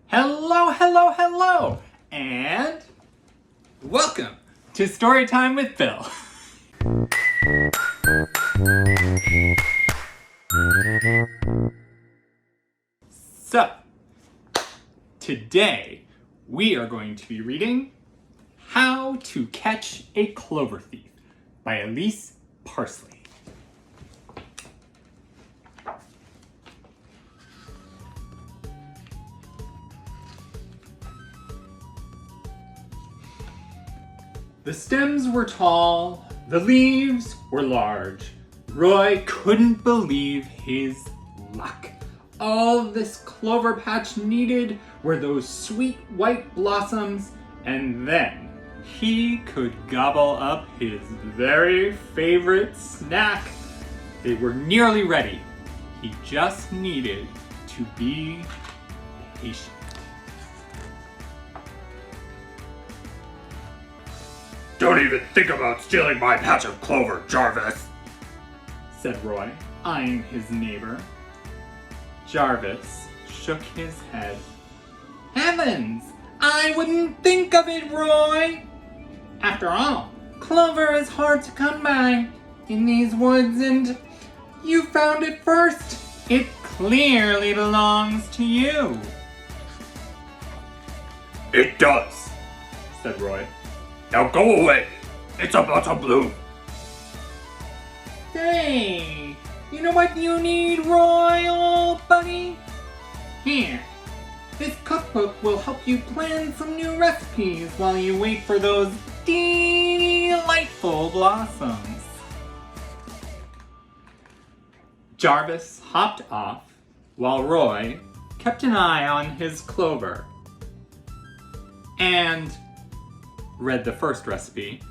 Hello, hello, hello, and welcome to Storytime with Bill. So, today we are going to be reading How to Catch a Clover Thief by Elise Parsley. The stems were tall, the leaves were large. Roy couldn't believe his luck. All this clover patch needed were those sweet white blossoms, and then he could gobble up his very favorite snack. They were nearly ready. He just needed to be patient. Don't even think about stealing my patch of clover, Jarvis, said Roy, eyeing his neighbor. Jarvis shook his head. Heavens! I wouldn't think of it, Roy! After all, clover is hard to come by in these woods, and you found it first. It clearly belongs to you. It does, said Roy. Now go away. It's about to bloom. Say, you know what you need, Roy, old buddy? Here, this cookbook will help you plan some new recipes while you wait for those delightful blossoms. Jarvis hopped off while Roy kept an eye on his clover and read the first recipe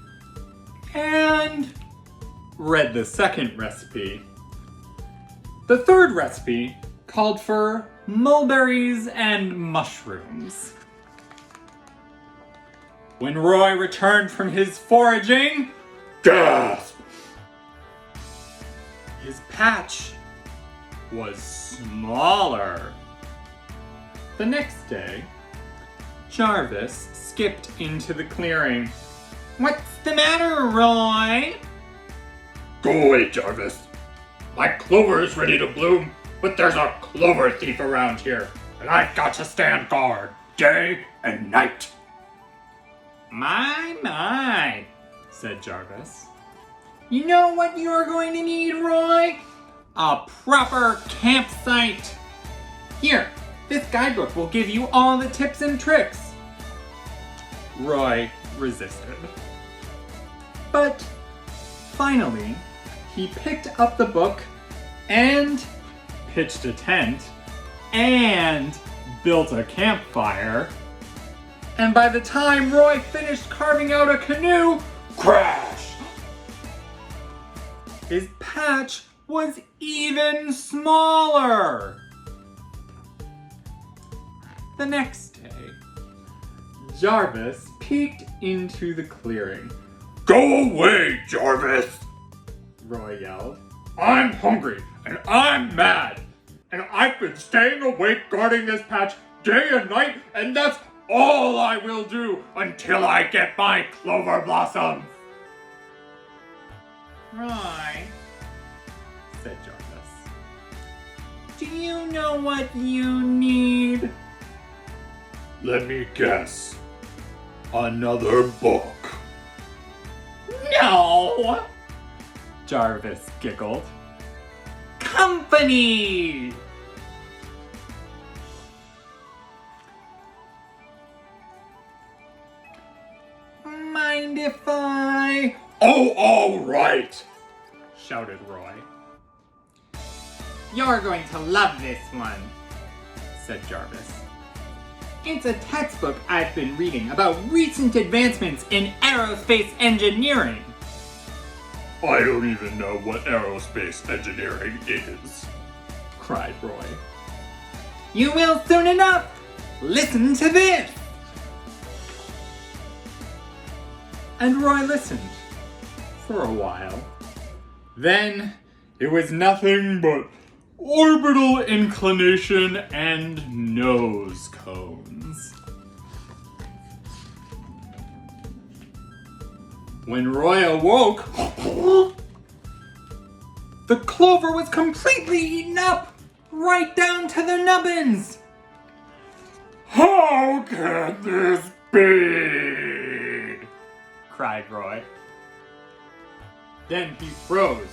and read the second recipe. The third recipe called for mulberries and mushrooms. When Roy returned from his foraging, Gasp! his patch was smaller. The next day, Jarvis skipped into the clearing. What's the matter, Roy? Go away, Jarvis. My clover is ready to bloom, but there's a clover thief around here, and I've got to stand guard day and night. My, said Jarvis. You know what you're going to need, Roy? A proper campsite. Here, this guidebook will give you all the tips and tricks. Roy resisted. But finally, he picked up the book and pitched a tent and built a campfire. And by the time Roy finished carving out a canoe, Crash! his patch was even smaller. The next day, Jarvis peeked into the clearing. Go away, Jarvis! Roy yelled. I'm hungry, and I'm mad, and I've been staying awake guarding this patch day and night, and that's all I will do until I get my clover blossoms. Roy, said Jarvis, do you know what you need? Let me guess. Another book. No! Jarvis giggled. Company! Mind if I... Oh, all right! shouted Roy. You're going to love this one, said Jarvis. It's a textbook I've been reading about recent advancements in aerospace engineering. I don't even know what aerospace engineering is, cried Roy. You will soon enough! Listen to this! And Roy listened for a while. Then it was nothing but orbital inclination, and nose cones. When Roy awoke, the clover was completely eaten up, right down to the nubbins. How can this be? Cried Roy. Then he froze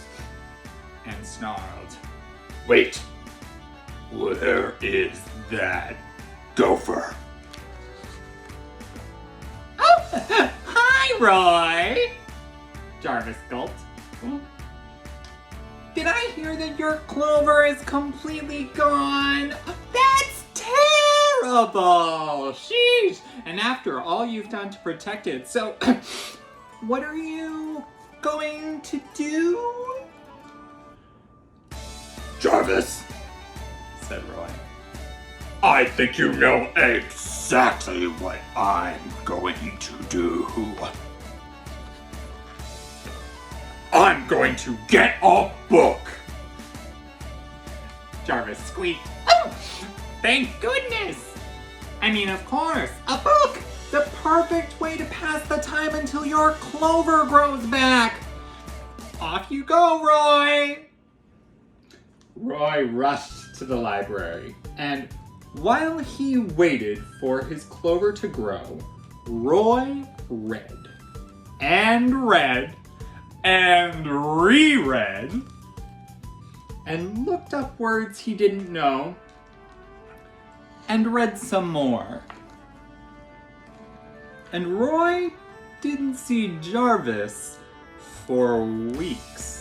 and snarled. Wait, where is that gopher? Oh, hi, Roy! Jarvis gulped. Did I hear that your clover is completely gone? That's terrible! Sheesh! And after all you've done to protect it, so what are you going to do? Jarvis, Said Roy. I think you know exactly what I'm going to do. I'm going to get a book. Jarvis squeaked. Oh, thank goodness! I mean, of course, a book! The perfect way to pass the time until your clover grows back! Off you go, Roy! Roy rushed to the library, and while he waited for his clover to grow, Roy read, and read, and reread, and looked up words he didn't know, and read some more. And Roy didn't see Jarvis for weeks.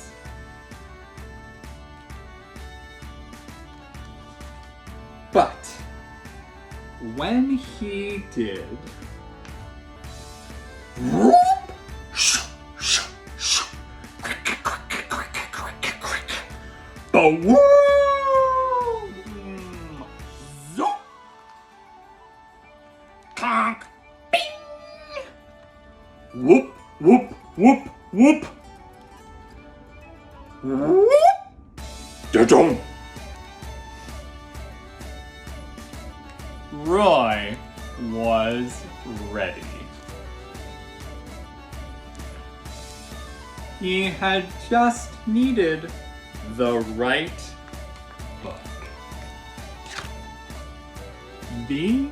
But when he did, Boom! Zoop! Conk! Bing! Whoop, whoop, whoop, whoop! Whoop! Da-dum! Roy was ready. He had just needed the right book. The